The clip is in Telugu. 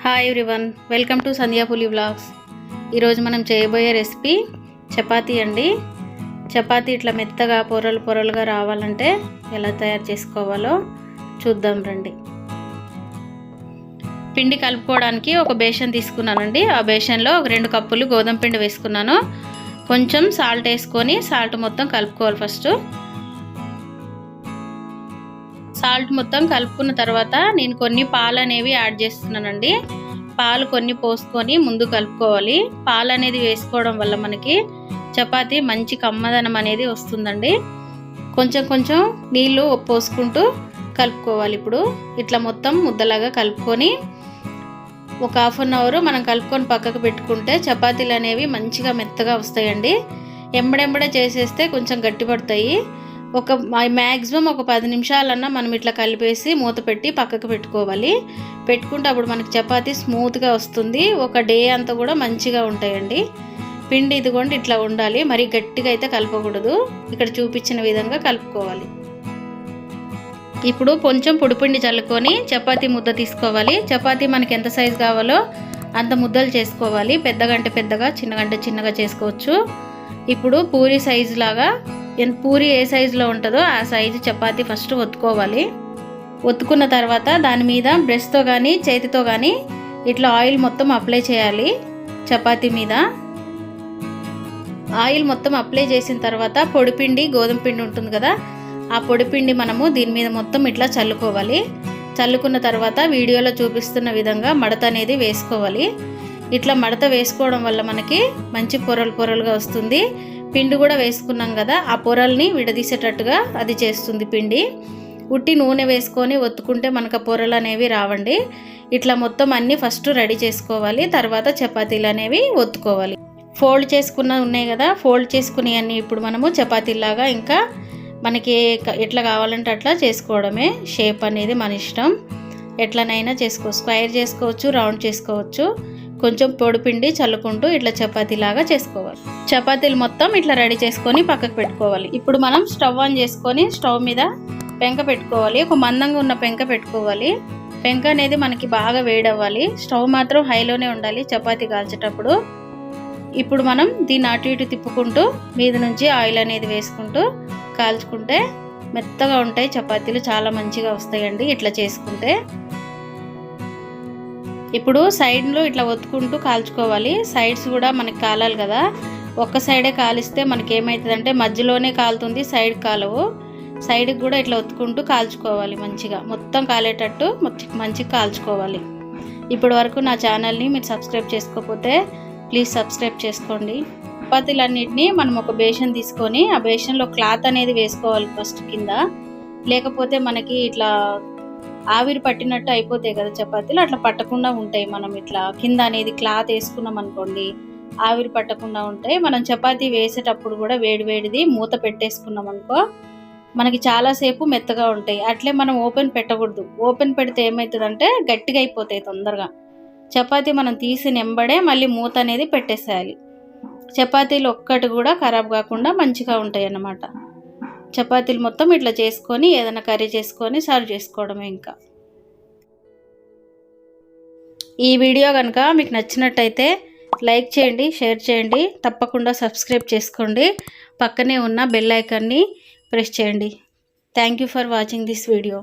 Hi everyone, welcome to Sandhyapuli vlogs. ఈరోజు మనం చేయబోయే రెసిపీ చపాతీ అండి. చపాతీ ఇట్లా మెత్తగా పొరలు పొరలుగా రావాలంటే ఎలా తయారు చేసుకోవాలో చూద్దాం రండి. పిండి కలుపుకోవడానికి ఒక బేషన్ తీసుకున్నానండి. ఆ బేషన్లో ఒక 2 కప్పులు గోధుమ పిండి వేసుకున్నాను. కొంచెం సాల్ట్ వేసుకొని సాల్ట్ మొత్తం కలుపుకోవాలి. ఫస్ట్ సాల్ట్ మొత్తం కలుపుకున్న తర్వాత నేను కొన్ని పాలు అనేవి యాడ్ చేస్తున్నానండి. పాలు కొన్ని పోసుకొని ముందు కలుపుకోవాలి. పాలు అనేది వేసుకోవడం వల్ల మనకి చపాతీ మంచి కమ్మదనం అనేది వస్తుందండి. కొంచెం కొంచెం నీళ్ళు పోసుకుంటూ కలుపుకోవాలి. ఇప్పుడు ఇట్లా మొత్తం ముద్దలాగా కలుపుకొని ఒక హాఫ్ అన్ అవర్ మనం కలుపుకొని పక్కకు పెట్టుకుంటే చపాతీలు అనేవి మంచిగా మెత్తగా వస్తాయండి. ఎంబడెంబడే చేసేస్తే కొంచెం గట్టి పడతాయి. ఒక మ్యాక్సిమం ఒక 10 నిమిషాలన్నా మనం ఇట్లా కలిపేసి మూత పెట్టి పక్కకు పెట్టుకోవాలి. పెట్టుకుంటే అప్పుడు మనకి చపాతీ స్మూత్గా వస్తుంది. ఒక డే అంతా కూడా మంచిగా ఉంటాయండి. పిండి ఇదిగోండి ఇట్లా ఉండాలి, మరి గట్టిగా అయితే కలపకూడదు. ఇక్కడ చూపించిన విధంగా కలుపుకోవాలి. ఇప్పుడు కొంచెం పొడిపిండి చల్లుకొని చపాతీ ముద్ద తీసుకోవాలి. చపాతీ మనకి ఎంత సైజు కావాలో అంత ముద్దలు చేసుకోవాలి. పెద్దగంటే పెద్దగా, చిన్నగంటే చిన్నగా చేసుకోవచ్చు. ఇప్పుడు పూరి సైజు లాగా, పూరి ఏ సైజులో ఉంటుందో ఆ సైజు చపాతీ ఫస్ట్ ఒత్తుకోవాలి. ఒత్తుకున్న తర్వాత దాని మీద బ్రష్తో కానీ చేతితో కానీ ఇట్లా ఆయిల్ మొత్తం అప్లై చేయాలి. చపాతీ మీద ఆయిల్ మొత్తం అప్లై చేసిన తర్వాత పొడిపిండి, గోధుమ పిండి ఉంటుంది కదా, ఆ పొడిపిండి మనము దీని మీద మొత్తం ఇట్లా చల్లుకోవాలి. చల్లుకున్న తర్వాత వీడియోలో చూపిస్తున్న విధంగా మడత అనేది వేసుకోవాలి. ఇట్లా మడత వేసుకోవడం వల్ల మనకి మంచి పొరలు పొరలుగా వస్తుంది. పిండి కూడా వేసుకున్నాం కదా, ఆ పొరల్ని విడదీసేటట్టుగా అది చేస్తుంది పిండి. ఉట్టి నూనె వేసుకొని ఒత్తుకుంటే మనకు ఆ పొరలు అనేవి రావండి. ఇట్లా మొత్తం అన్నీ ఫస్ట్ రెడీ చేసుకోవాలి. తర్వాత చపాతీలు అనేవి ఒత్తుకోవాలి. ఫోల్డ్ చేసుకున్న ఉన్నాయి కదా, ఫోల్డ్ చేసుకునే అన్నీ ఇప్పుడు మనము చపాతీలాగా ఇంకా మనకి ఎట్లా కావాలంటే అట్లా చేసుకోవడమే. షేప్ అనేది మన ఇష్టం, ఎట్లనైనా స్క్వైర్ చేసుకోవచ్చు, రౌండ్ చేసుకోవచ్చు. కొంచెం పొడిపిండి చల్లుకుంటూ ఇట్లా చపాతీలాగా చేసుకోవాలి. చపాతీలు మొత్తం ఇట్లా రెడీ చేసుకొని పక్కకు పెట్టుకోవాలి. ఇప్పుడు మనం స్టవ్ ఆన్ చేసుకొని స్టవ్ మీద పెంక పెట్టుకోవాలి. ఒక మందంగా ఉన్న పెంక పెట్టుకోవాలి. పెంక అనేది మనకి బాగా వేడవ్వాలి. స్టవ్ మాత్రం హైలోనే ఉండాలి చపాతీ కాల్చేటప్పుడు. ఇప్పుడు మనం దీన్ని అటు ఇటు తిప్పుకుంటూ మీద నుంచి ఆయిల్ అనేది వేసుకుంటూ కాల్చుకుంటే మెత్తగా ఉంటాయి చపాతీలు, చాలా మంచిగా వస్తాయండి ఇట్లా చేసుకుంటే. ఇప్పుడు సైడ్లో ఇట్లా ఒత్తుకుంటూ కాల్చుకోవాలి. సైడ్స్ కూడా మనకి కాలాలి కదా, ఒక్క సైడే కాలిస్తే మనకి ఏమవుతుందంటే మధ్యలోనే కాలుతుంది, సైడ్ కాలవు. సైడ్కి కూడా ఇట్లా ఒత్తుకుంటూ కాల్చుకోవాలి. మంచిగా మొత్తం కాలేటట్టు మంచిగా కాల్చుకోవాలి. ఇప్పటి వరకు నా ఛానల్ని మీరు సబ్స్క్రైబ్ చేసుకోకపోతే ప్లీజ్ సబ్స్క్రైబ్ చేసుకోండి. చపాతీలన్నిటినీ మనం ఒక బేషన్ తీసుకొని ఆ బేషన్లో క్లాత్ అనేది వేసుకోవాలి ఫస్ట్ కింద. లేకపోతే మనకి ఇట్లా ఆవిరి పట్టినట్టు అయిపోతాయి కదా చపాతీలు, అట్లా పట్టకుండా ఉంటాయి. మనం ఇట్లా కింద అనేది క్లాత్ వేసుకున్నాం అనుకోండి, ఆవిరి పట్టకుండా ఉంటాయి. మనం చపాతీ వేసేటప్పుడు కూడా వేడివేడిది మూత పెట్టేసుకున్నాం అనుకో మనకి చాలాసేపు మెత్తగా ఉంటాయి. అట్లే మనం ఓపెన్ పెట్టకూడదు. ఓపెన్ పెడితే ఏమవుతుందంటే గట్టిగా అయిపోతాయి తొందరగా. చపాతీ మనం తీసి నెంబడే మళ్ళీ మూత అనేది పెట్టేసేయాలి. చపాతీలు ఒక్కటి కూడా ఖరాబ్ కాకుండా మంచిగా ఉంటాయి అన్నమాట. చపాతీలు మొత్తం ఇట్లా చేసుకొని ఏదైనా కర్రీ చేసుకొని సర్వ్ చేసుకోవడమే. ఇంకా ఈ వీడియో కనుక మీకు నచ్చినట్టయితే లైక్ చేయండి, షేర్ చేయండి, తప్పకుండా సబ్స్క్రైబ్ చేసుకోండి. పక్కనే ఉన్న బెల్ ఐకాన్ని ప్రెస్ చేయండి. Thank you for watching this video.